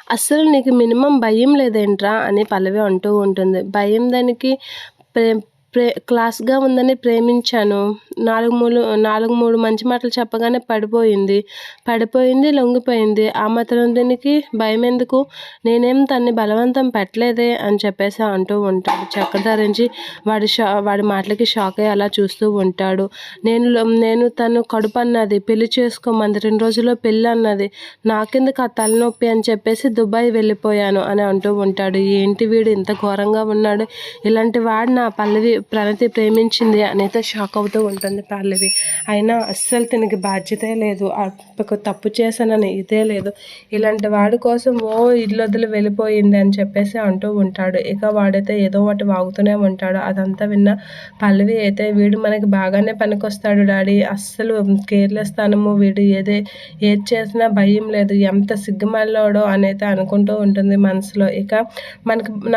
అస్సలు నీకు మినిమమ్ భయం లేదేంట్రా అని పల్లవి అంటూ ఉంటుంది. భయం దానికి ప్రే క్లాస్‌గా ఉందని ప్రేమించాను. 4 మంచి మాటలు చెప్పగానే పడిపోయింది, లొంగిపోయింది. ఆ మాత్రం దీనికి భయమెందుకు? నేనేం తనని బలవంతం పెట్టలేదే అని చెప్పేసి అంటూ ఉంటాడు. చక్రధరించి వాడి మాటలకి షాక్ అయ్యి అలా చూస్తూ ఉంటాడు. నేను తను కడుపన్నది, పెళ్లి చేసుకోమంది, 2 రోజుల్లో పెళ్ళన్నది. నాకెందుకు ఆ తలనొప్పి అని చెప్పేసి దుబాయ్ వెళ్ళిపోయాను అని అంటూ ఉంటాడు. ఏంటి వీడు ఇంత ఘోరంగా ఉన్నాడు, ఇలాంటి వాడు నా ప్రణతి ప్రేమించింది అనేది షాక్ అవుతూ ఉంటుంది పల్లవి. అయినా అస్సలు తినకి బాధ్యతే లేదు, తప్పు చేశానని ఇదే లేదు, ఇలాంటి వాడి కోసం ఇల్లు వదిలి వెళ్ళిపోయింది అని చెప్పేసి అంటూ ఉంటాడు. ఇక వాడైతే ఏదో ఒకటి వాగుతూనే ఉంటాడు. అదంతా విన్న పల్లవి అయితే వీడు మనకి బాగానే పనికొస్తాడు డాడీ, అస్సలు కేర్లెస్ తనము, వీడు ఏది చేసినా భయం లేదు, ఎంత సిగ్గుమల్లోడో అనేది అనుకుంటూ ఉంటుంది మనసులో. ఇక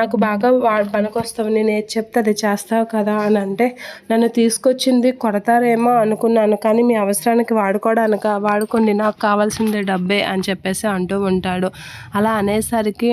నాకు బాగా పనికొస్తావు, నేను ఏది చెప్తే అది చేస్తావు కదా అని అంటే, నన్ను తీసుకొచ్చింది కొడతారేమో అనుకున్నాను, కానీ మీ అవసరానికి వాడుకోండి, నాకు కావాల్సిందే డబ్బే అని చెప్పేసి అంటూ ఉంటాడు. అలా అనేసరికి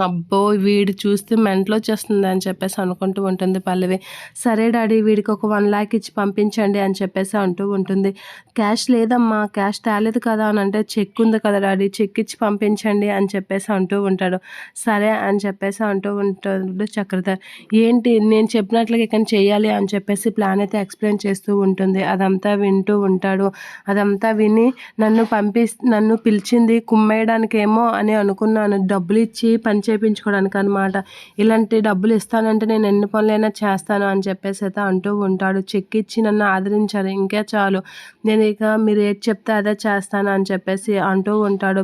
అబ్బో వీడు చూస్తే మెంటలొచ్చేస్తుంది అని చెప్పేసి అనుకుంటూ ఉంటుంది పల్లవి. సరే డాడీ వీడికి ఒక 1,00,000 ఇచ్చి పంపించండి అని చెప్పేసి అంటూ ఉంటుంది. క్యాష్ లేదమ్మా, క్యాష్ తేలేదు కదా అని అంటే, చెక్ ఉంది కదా డాడీ, చెక్ ఇచ్చి పంపించండి అని చెప్పేసి అంటూ ఉంటాడు. సరే అని చెప్పేసి అంటూ ఉంటాడు చక్రధర్. ఏంటి నేను చెప్పినట్లుగా ఇక చెయ్యాలి అని చెప్పేసి ప్లాన్ అయితే ఎక్స్ప్లెయిన్ చేస్తూ ఉంటుంది. అదంతా వింటూ ఉంటాడు. అదంతా విని నన్ను పిలిచింది కుమ్మేయడానికేమో అని అనుకున్నాను, డబ్బులు ఇచ్చి పని చేయించుకోవడానికి అనమాట. ఇలాంటి డబ్బులు ఇస్తానంటే నేను ఎన్ని పనులైనా చేస్తాను అని చెప్పేసి అయితే అంటూ ఉంటాడు. చెక్ ఇచ్చి నన్ను ఆదరించారు, ఇంకే చాలు, నేను ఇక మీరు ఏది చెప్తే అదే చేస్తాను అని చెప్పేసి అంటూ ఉంటాడు.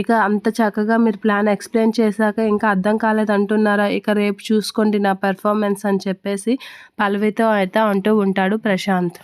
ఇక అంత చక్కగా మీరు ప్లాన్ ఎక్స్ప్లెయిన్ చేశాక ఇంకా అర్థం కాలేదంటున్నారా, ఇక రేపు చూసుకోండి నా పెర్ఫార్మెన్స్ అని చెప్పేసి పల్లవితో అయితే అంటూ ఉంటాడు ప్రశాంత్.